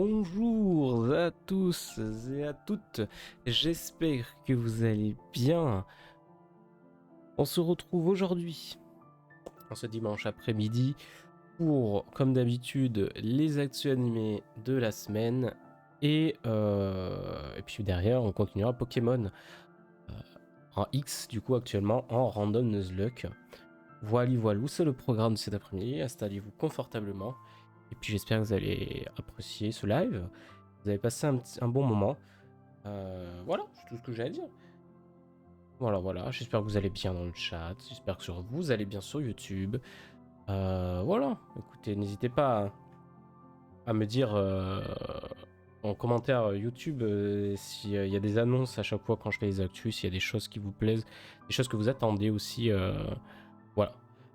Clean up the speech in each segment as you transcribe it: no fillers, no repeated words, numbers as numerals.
Bonjour à tous et à toutes, j'espère que vous allez bien. On se retrouve aujourd'hui, en ce dimanche après-midi, pour, comme d'habitude, les actus animés de la semaine. Et puis derrière, on continuera Pokémon en X, du coup actuellement en Random Nuzlocke. Voilà, c'est le programme de cet après-midi, installez-vous confortablement. Et puis j'espère que vous allez apprécier ce live. Vous avez passé un bon moment. Voilà, c'est tout ce que j'ai à dire. Voilà, j'espère que vous allez bien dans le chat. J'espère que vous allez bien sur YouTube. Voilà, écoutez, n'hésitez pas à me dire en commentaire YouTube s'il y a des annonces à chaque fois quand je fais les actus, s'il y a des choses qui vous plaisent, des choses que vous attendez aussi. Voilà,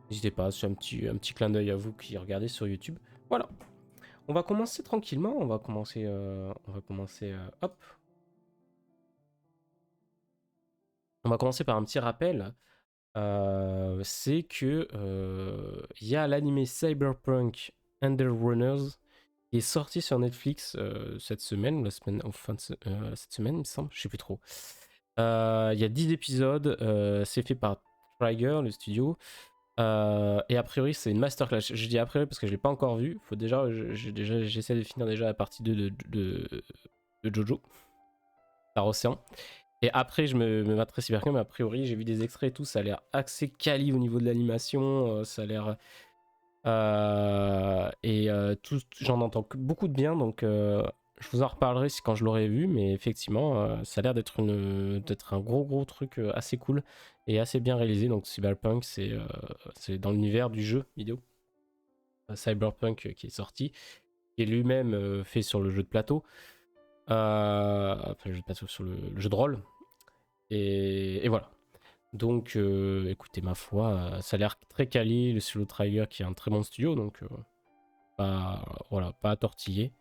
n'hésitez pas, c'est un petit clin d'œil à vous qui regardez sur YouTube. Voilà. On va commencer tranquillement, on va commencer, hop. On va commencer par un petit rappel. C'est que il y a l'anime Cyberpunk Runners qui est sorti sur Netflix cette semaine, ou la semaine, cette semaine, il me semble, je sais plus trop. Il y a 10 épisodes, c'est fait par Trigger, le studio. Et a priori, c'est une masterclass. Je dis a priori parce que je l'ai pas encore vu. Faut déjà, j'essaie de finir déjà la partie 2 de Jojo, Star Ocean. Et après, je me mettrai Cyberpunk, mais a priori, j'ai vu des extraits et tout, ça a l'air assez quali au niveau de l'animation, ça a l'air... tout, j'en entends beaucoup de bien, donc je vous en reparlerai quand je l'aurai vu, mais effectivement, ça a l'air d'être un gros truc assez cool et assez bien réalisé. Donc Cyberpunk, c'est dans l'univers du jeu vidéo. Cyberpunk qui est sorti, qui est lui-même fait sur le jeu de plateau. Enfin, le jeu de plateau, sur le jeu de rôle. Et voilà. Donc, écoutez, ma foi, ça a l'air très quali. Le studio Trigger qui est un très bon studio, donc voilà, pas à tortiller.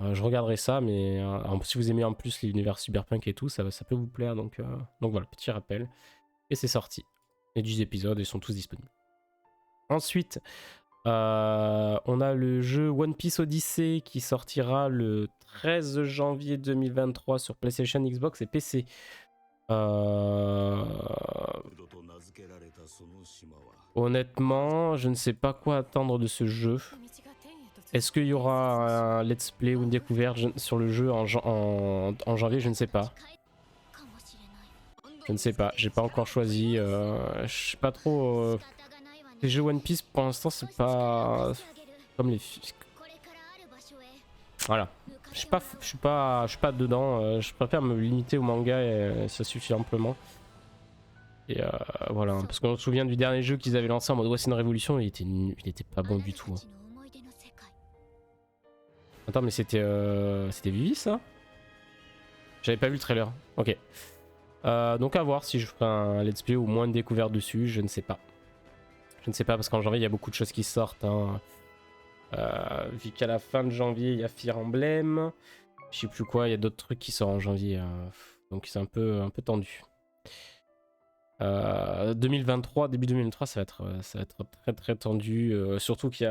Je regarderai ça, mais si vous aimez en plus l'univers cyberpunk et tout, ça peut vous plaire. Donc voilà, petit rappel. Et c'est sorti. Les 10 épisodes, ils sont tous disponibles. Ensuite, on a le jeu One Piece Odyssey qui sortira le 13 janvier 2023 sur PlayStation, Xbox et PC. Honnêtement, je ne sais pas quoi attendre de ce jeu. Est-ce qu'il y aura un let's play ou une découverte sur le jeu en janvier? Je ne sais pas. Je ne sais pas, j'ai pas encore choisi. Je sais pas trop. Les jeux One Piece pour l'instant, c'est pas comme les. Voilà. Je suis pas dedans. Je préfère me limiter au manga et ça suffit amplement. Et voilà, parce qu'on se souvient du dernier jeu qu'ils avaient lancé en mode ouais, c'est une révolution, il était pas bon du tout. Hein. Attends, mais c'était Vivi ça? J'avais pas vu le trailer. Ok. Donc à voir si je ferai un let's play ou moins de découverte dessus, je ne sais pas. Je ne sais pas parce qu'en janvier il y a beaucoup de choses qui sortent. Hein. Vu qu'à la fin de janvier il y a Fire Emblem, je sais plus quoi, il y a d'autres trucs qui sortent en janvier. Donc c'est un peu tendu. 2023, début 2023, ça va être très tendu. Surtout qu'il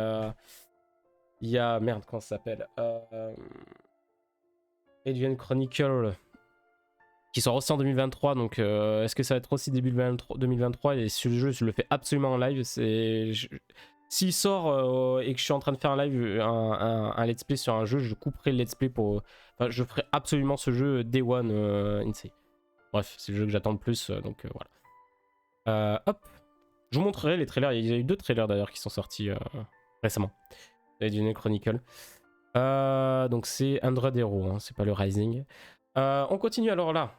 y a merde, comment ça s'appelle Advent Chronicle qui sort aussi en 2023. Donc est-ce que ça va être aussi début 2023? Et sur le jeu, je le fais absolument en live. S'il sort et que je suis en train de faire un live, un let's play sur un jeu, je couperai le let's play pour. Enfin, je ferai absolument ce jeu Day One Insane. Bref, c'est le jeu que j'attends le plus, donc voilà. Hop, je vous montrerai les trailers. Il y a eu 2 trailers d'ailleurs qui sont sortis récemment. Dune Chronicle. Donc c'est Android Hero, hein, c'est pas le Rising. On continue alors là.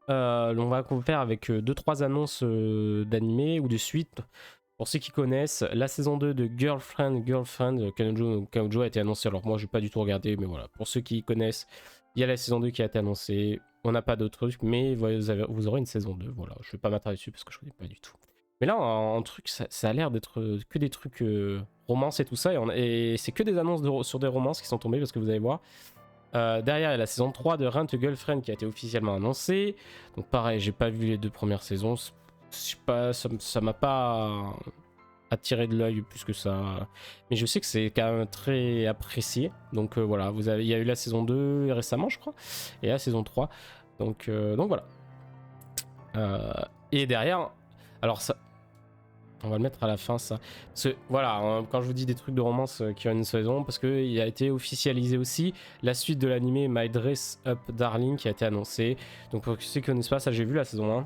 On va faire avec 2-3 annonces d'animé ou de suite. Pour ceux qui connaissent, la saison 2 de Girlfriend, Kanjo a été annoncée. Alors moi, je vais pas du tout regarder, mais voilà. Pour ceux qui connaissent, il y a la saison 2 qui a été annoncée. On n'a pas d'autres trucs, mais vous aurez une saison 2. Voilà, je vais pas m'attarder dessus parce que je connais pas du tout. Mais là, en truc, ça a l'air d'être que des trucs romances et tout ça. Et c'est que des annonces sur des romances qui sont tombées parce que vous allez voir. Derrière, il y a la saison 3 de Rent a Girlfriend qui a été officiellement annoncée. Donc pareil, j'ai pas vu les 2 premières saisons. Je sais pas, ça m'a pas attiré de l'œil plus que ça. Mais je sais que c'est quand même très apprécié. Donc voilà, il y a eu la saison 2 récemment, je crois, et la saison 3. Donc voilà. Et derrière, alors ça, on va le mettre à la fin, ça. Voilà, hein, quand je vous dis des trucs de romance qui ont une saison, parce qu'il a été officialisé aussi la suite de l'animé My Dress Up Darling qui a été annoncé. Donc pour ceux qui connaissent pas, ça j'ai vu la saison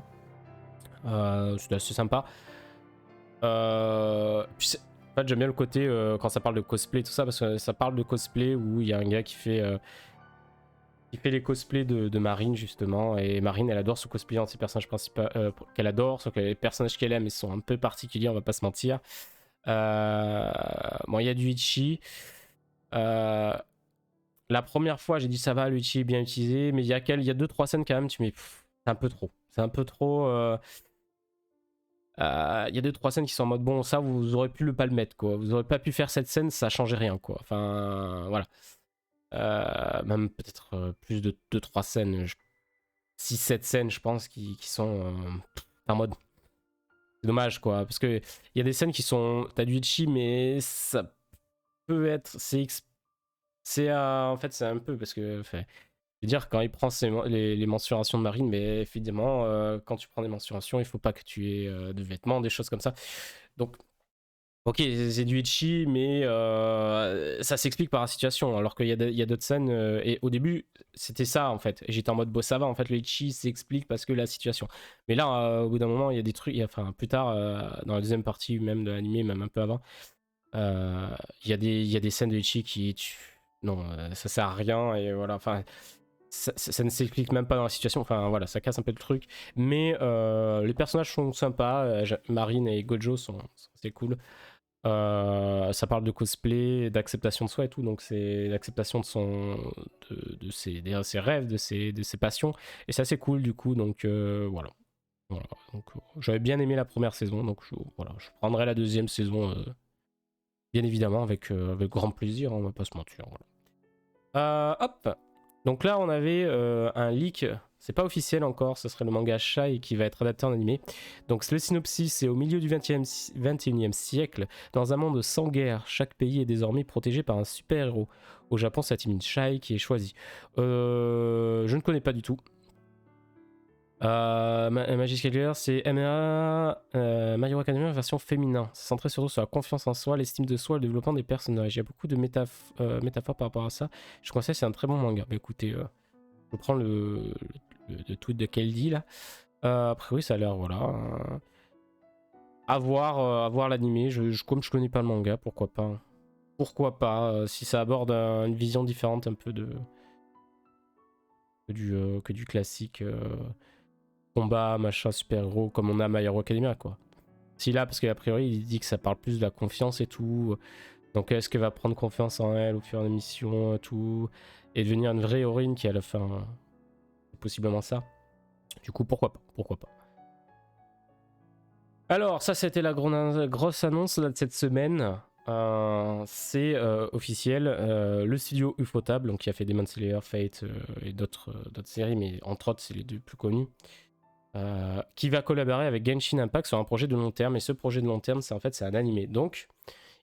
1. C'est assez sympa. Puis en fait, j'aime bien le côté quand ça parle de cosplay tout ça, parce que ça parle de cosplay où il y a un gars qui fait les cosplays de Marine justement, et Marine elle adore ce cosplay anti personnage principal qu'elle adore, sauf que les personnages qu'elle aime ils sont un peu particuliers, on va pas se mentir. Bon, il y a du Ichi. La première fois j'ai dit ça va, le Ichi est bien utilisé, mais il y a 2-3 scènes quand même, tu mets c'est un peu trop. C'est un peu trop. Il y a 2-3 scènes qui sont en mode bon, ça vous aurez pu pas le mettre quoi. Vous aurez pas pu faire cette scène, ça changeait rien quoi. Enfin voilà. Même peut-être plus de 2-3 scènes, 6-7 scènes je pense qui sont en mode c'est dommage quoi, parce que il y a des scènes qui sont t'as du itchy mais ça peut être c'est en fait c'est un peu parce que je veux dire quand il prend les mensurations de Marine, mais évidemment quand tu prends des mensurations il faut pas que tu aies de vêtements, des choses comme ça, donc ok, c'est du itchy, mais ça s'explique par la situation. Alors qu'il y a d'autres scènes, et au début, c'était ça en fait. Et j'étais en mode, bon, ça va, en fait, le itchy s'explique parce que la situation. Mais là, au bout d'un moment, il y a des trucs, enfin, plus tard, dans la deuxième partie même de l'animé, même un peu avant, il y a des scènes de itchy non, ça sert à rien, et voilà, enfin. Ça ne s'explique même pas dans la situation, enfin voilà, ça casse un peu le truc. Mais les personnages sont sympas, Marine et Gojo sont assez cool. Ça parle de cosplay, d'acceptation de soi et tout, donc c'est l'acceptation de ses rêves, de ses passions, et ça c'est cool du coup, donc voilà. Donc, j'avais bien aimé la première saison, donc voilà, je prendrai la deuxième saison, bien évidemment, avec grand plaisir, on va pas se mentir. Voilà. Hop, donc là on avait un leak. C'est pas officiel encore, ce serait le manga Shai qui va être adapté en animé. Donc le synopsis, c'est au milieu du 21e siècle, dans un monde sans guerre, chaque pays est désormais protégé par un super-héros. Au Japon, c'est la team Shai qui est choisie. Je ne connais pas du tout. Magic Calculator, c'est MA My Hero Academia version féminin. C'est centré surtout sur la confiance en soi, l'estime de soi et le développement des personnages. Il y a beaucoup de métaphores par rapport à ça. Je conseille, c'est un très bon manga. Bah, écoutez, je prends le tweet de Keldy là. Après oui, ça a l'air voilà. À voir l'animé. Comme je connais pas le manga, pourquoi pas. Pourquoi pas, si ça aborde une vision différente un peu que du classique combat, machin, super-héros, comme on a My Hero Academia quoi. Si là, parce qu'a priori il dit que ça parle plus de la confiance et tout. Donc est-ce qu'elle va prendre confiance en elle au fur et à mesure tout, et devenir une vraie héroïne qui à la fin possiblement ça. Du coup, pourquoi pas. Alors, ça, c'était la grosse annonce là, de cette semaine. C'est officiel. Le studio Ufotable, donc qui a fait Demon Slayer, Fate et d'autres séries, mais entre autres, c'est les deux plus connus, qui va collaborer avec Genshin Impact sur un projet de long terme. Et ce projet de long terme, c'est un animé. Donc,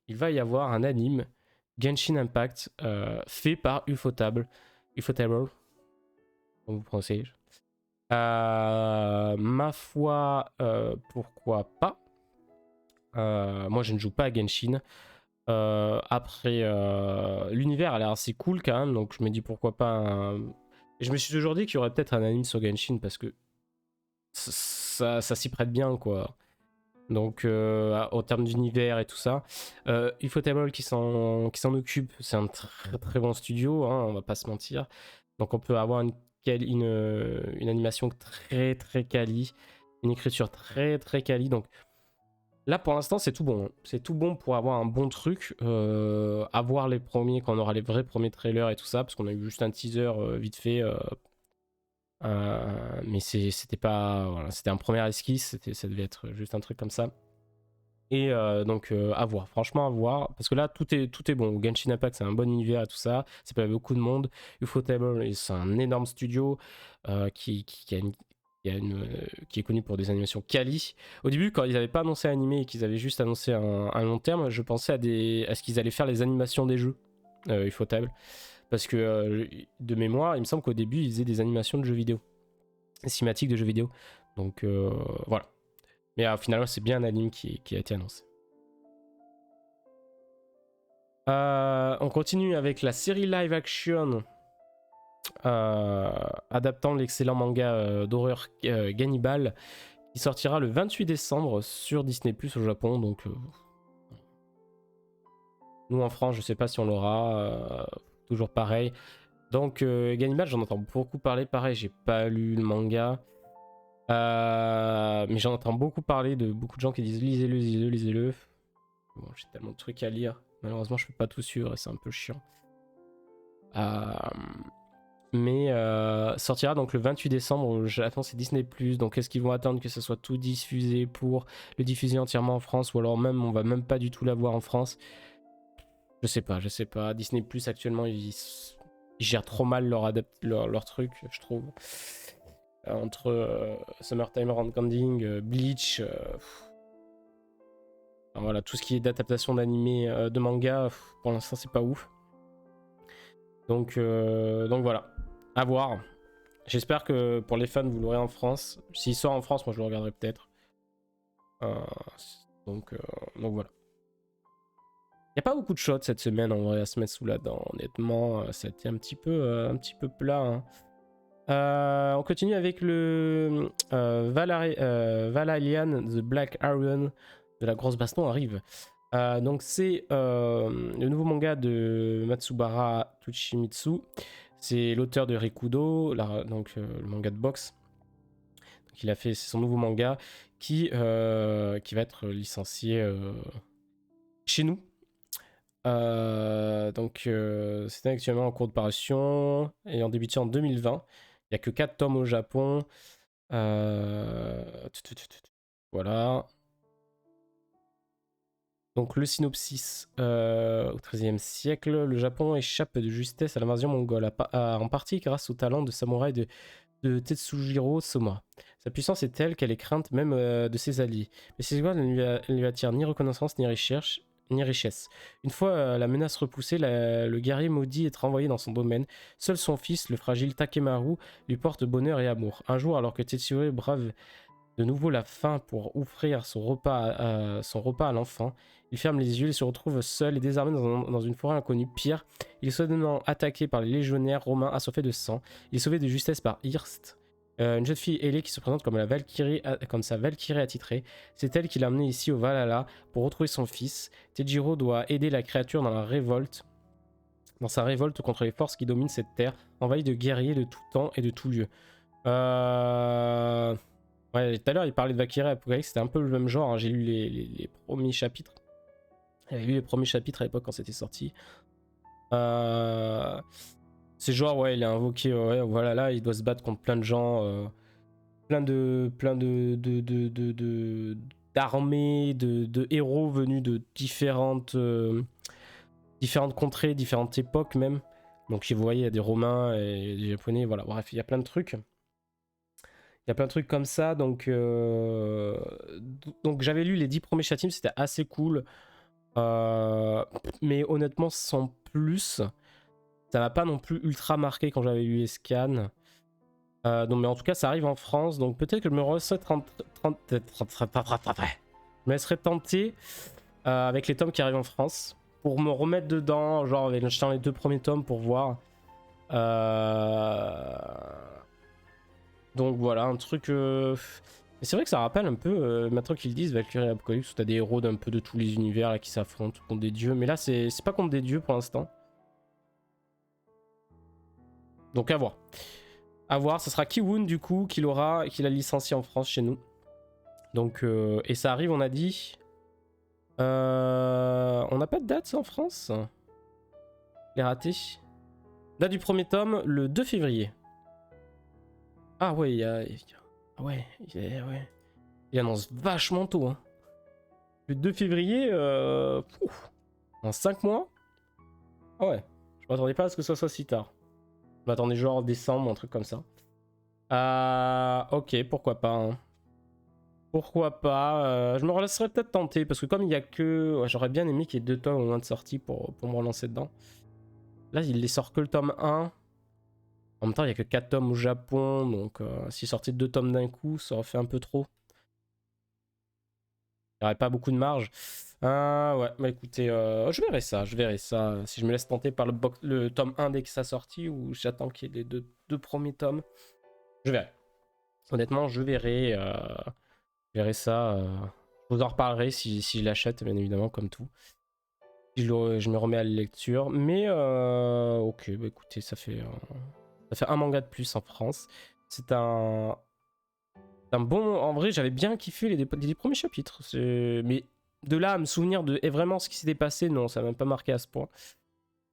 il va y avoir un anime Genshin Impact fait par Ufotable, comme vous prononcez. Ma foi, pourquoi pas. Moi, je ne joue pas à Genshin. Après, l'univers a l'air assez cool quand même, donc je me dis pourquoi pas. Et je me suis toujours dit qu'il y aurait peut-être un anime sur Genshin parce que ça s'y prête bien, quoi. Donc, en termes d'univers et tout ça, Ufotable qui s'en occupe, c'est un très très bon studio, hein, on va pas se mentir. Donc, on peut avoir une animation très très quali, une écriture très très quali. Donc, là pour l'instant, c'est tout bon. C'est tout bon pour avoir un bon truc. À voir les premiers, quand on aura les vrais premiers trailers et tout ça, parce qu'on a eu juste un teaser vite fait. Mais c'était pas. Voilà, c'était un premier esquisse, ça devait être juste un truc comme ça. Et donc à voir, franchement à voir, parce que là tout est bon. Genshin Impact c'est un bon univers et tout ça, c'est pas beaucoup de monde. Ufotable c'est un énorme studio qui a qui est connu pour des animations quali. Au début, quand ils n'avaient pas annoncé animé et qu'ils avaient juste annoncé un long terme, je pensais à ce qu'ils allaient faire les animations des jeux Ufotable. Parce que de mémoire, il me semble qu'au début, ils faisaient des animations de jeux vidéo, des cinématiques de jeux vidéo. Donc voilà. Mais finalement, c'est bien un anime qui a été annoncé. On continue avec la série live action adaptant l'excellent manga d'horreur Gannibal, qui sortira le 28 décembre sur Disney Plus au Japon. Donc nous en France, je sais pas si on l'aura. Toujours pareil. Donc Gannibal, j'en entends beaucoup parler. Pareil, j'ai pas lu le manga. Mais j'en entends beaucoup parler de beaucoup de gens qui disent lisez-le, lisez-le, lisez-le. Bon, j'ai tellement de trucs à lire. Malheureusement, je peux pas tout suivre et c'est un peu chiant. Mais sortira donc le 28 décembre au Japon, c'est Disney+. Donc est-ce qu'ils vont attendre que ce soit tout diffusé pour le diffuser entièrement en France, ou alors même on va même pas du tout l'avoir en France? Je sais pas. Disney+, actuellement, ils gèrent trop mal leur truc, je trouve. Entre Summertime Ending, Bleach, enfin, voilà, tout ce qui est d'adaptation d'animé, de manga, pour l'instant c'est pas ouf. Donc voilà, à voir. J'espère que pour les fans vous l'aurez en France. S'il sort en France, moi je le regarderai peut-être. Donc voilà. Il n'y a pas beaucoup de shots cette semaine en vrai à se mettre sous la dent. Honnêtement, ça a été un petit peu plat. Hein. On continue avec le Valalian The Black Iron de la grosse baston arrive. Donc c'est le nouveau manga de Matsubara Tsuchimitsu. C'est l'auteur de Rikudo, le manga de boxe. Donc c'est son nouveau manga qui va être licencié chez nous. C'est actuellement en cours de parution et en débuté en 2020. Il n'y a que 4 tomes au Japon. Voilà. Donc le synopsis, au XIIIe siècle, le Japon échappe de justesse à l'invasion mongole, en partie grâce au talent de samouraï de Tetsujiro Soma. Sa puissance est telle qu'elle est crainte même de ses alliés. Mais ses égaux ne lui attirent ni reconnaissance ni richesse. Une fois la menace repoussée, le guerrier maudit est renvoyé dans son domaine. Seul son fils, le fragile Takemaru, lui porte bonheur et amour. Un jour, alors que Tetsuro brave de nouveau la faim pour offrir son repas à l'enfant, il ferme les yeux et se retrouve seul et désarmé dans une forêt inconnue. Pire, il est soudainement attaqué par les légionnaires romains assoiffés de sang. Il est sauvé de justesse par Hirst, une jeune fille ailée qui se présente comme sa Valkyrie attitrée. C'est elle qui l'a amené ici au Valhalla pour retrouver son fils. Tejiro doit aider la créature dans sa révolte contre les forces qui dominent cette terre, envahie de guerriers de tout temps et de tout lieu. Ouais, tout à l'heure il parlait de Valkyrie Apocalypse, c'était un peu le même genre. Hein. J'ai lu les premiers chapitres. J'avais lu les premiers chapitres à l'époque quand c'était sorti. C'est genre, ouais, il est invoqué, ouais, voilà, là, il doit se battre contre plein de gens, plein d'armées, de héros venus de différentes contrées, différentes époques même. Donc, vous voyez, il y a des Romains et des Japonais, voilà, bref, il y a plein de trucs. Il y a plein de trucs comme ça, donc j'avais lu les 10 premiers chapitres, c'était assez cool. Mais honnêtement, sans plus, ça m'a pas non plus ultra marqué quand j'avais lu les scans. Mais en tout cas, ça arrive en France, donc peut-être que je me laisserai tenter avec les tomes qui arrivent en France pour me remettre dedans, genre avec achetant les 2 premiers tomes pour voir. Donc voilà, un truc. Mais c'est vrai que ça rappelle un peu, maintenant qu'ils le disent, Valkyrie Apocalypse, où t'as des héros d'un peu de tous les univers là, qui s'affrontent contre des dieux. Mais là, c'est pas contre des dieux pour l'instant. Donc à voir. À voir, ce sera Kiwoon du coup qui l'a licencié en France chez nous. Donc, et ça arrive, on a dit. On n'a pas de date en France. Les ratés. Date du premier tome, le 2 février. Ah ouais, ouais, il annonce vachement tôt. Hein. Le 2 février, en 5 mois. Ah ouais, je m'attendais pas à ce que ça soit si tard. Je m'attendais genre décembre, un truc comme ça. Ok, pourquoi pas. Hein. Pourquoi pas. Je me laisserais peut-être tenter, parce que comme il y a que... Ouais, j'aurais bien aimé qu'il y ait 2 tomes au moins de sortie pour me relancer dedans. Là, il les sort que le tome 1. En même temps, il n'y a que 4 tomes au Japon, donc s'il sortait 2 tomes d'un coup, ça aurait fait un peu trop. Il n'y aurait pas beaucoup de marge. Ouais, bah écoutez, je verrai ça, je verrai ça. Si je me laisse tenter par le tome 1 dès que ça sortit, ou j'attends qu'il y ait les deux premiers tomes, je verrai. Honnêtement, je verrai ça. Je vous en reparlerai si je l'achète, bien évidemment, comme tout. Si je me remets à la lecture. Mais, ok, bah écoutez, ça fait un manga de plus en France. C'est un bon... En vrai, j'avais bien kiffé les premiers chapitres. Mais de là à me souvenir de vraiment ce qui s'était passé, non, ça m'a même pas marqué à ce point.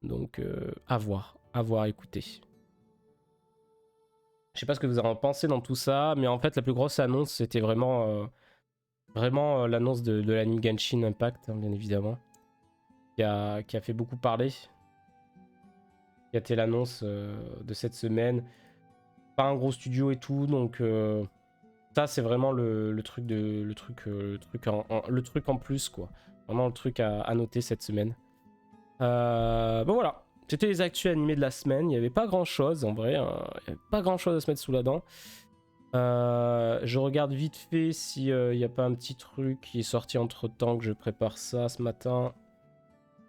Donc, à voir, écoutez. Je sais pas ce que vous en pensez dans tout ça, mais en fait, la plus grosse annonce, c'était vraiment l'annonce de l'anime Genshin Impact, hein, bien évidemment, qui a fait beaucoup parler. Qui a été l'annonce de cette semaine. Pas un gros studio et tout, donc ça c'est vraiment le truc en plus, quoi. Vraiment le truc à noter cette semaine. Bon voilà, c'était les actus animés de la semaine. Il n'y avait pas grand chose en vrai, hein. Il n'y avait pas grand chose à se mettre sous la dent. Je regarde vite fait s'il n'y a pas un petit truc qui est sorti entre temps, que je prépare ça ce matin.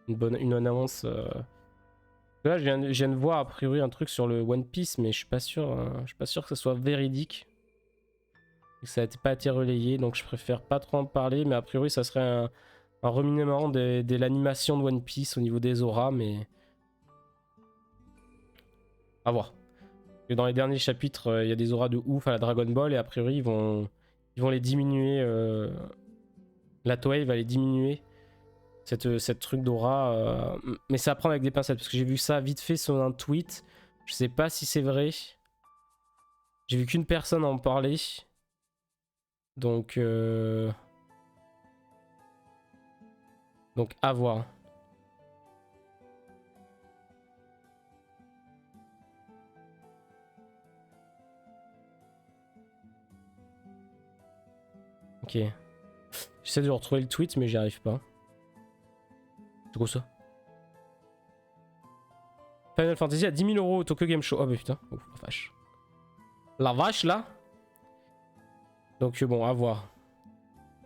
Une annonce. Là, je viens de voir a priori un truc sur le One Piece, mais je suis pas sûr que ça soit véridique. Ça n'a pas été relayé, donc je préfère pas trop en parler. Mais a priori, ça serait un remaniement de l'animation de One Piece au niveau des auras, mais à voir. Et dans les derniers chapitres, il y a des auras de ouf à la Dragon Ball et a priori ils vont les diminuer. La Toei va les diminuer. Cette truc d'aura, mais c'est à prendre avec des pincettes parce que j'ai vu ça vite fait sur un tweet. Je sais pas si c'est vrai. J'ai vu qu'une personne en parler. Donc à voir. Ok. J'essaie de retrouver le tweet mais j'y arrive pas. C'est quoi ça? Final Fantasy à 10 000 € au Tokyo Game Show. Oh bah putain. Oh, la vache. La vache là. Donc bon, à voir.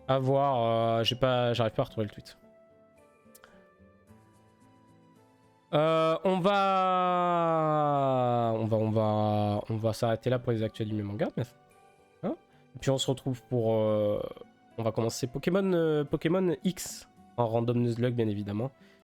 À voir. J'arrive pas à retrouver le tweet. On va s'arrêter là pour les actuels du manga. Hein, et puis on se retrouve pour... on va commencer Pokémon X en random nuzlocke bien évidemment.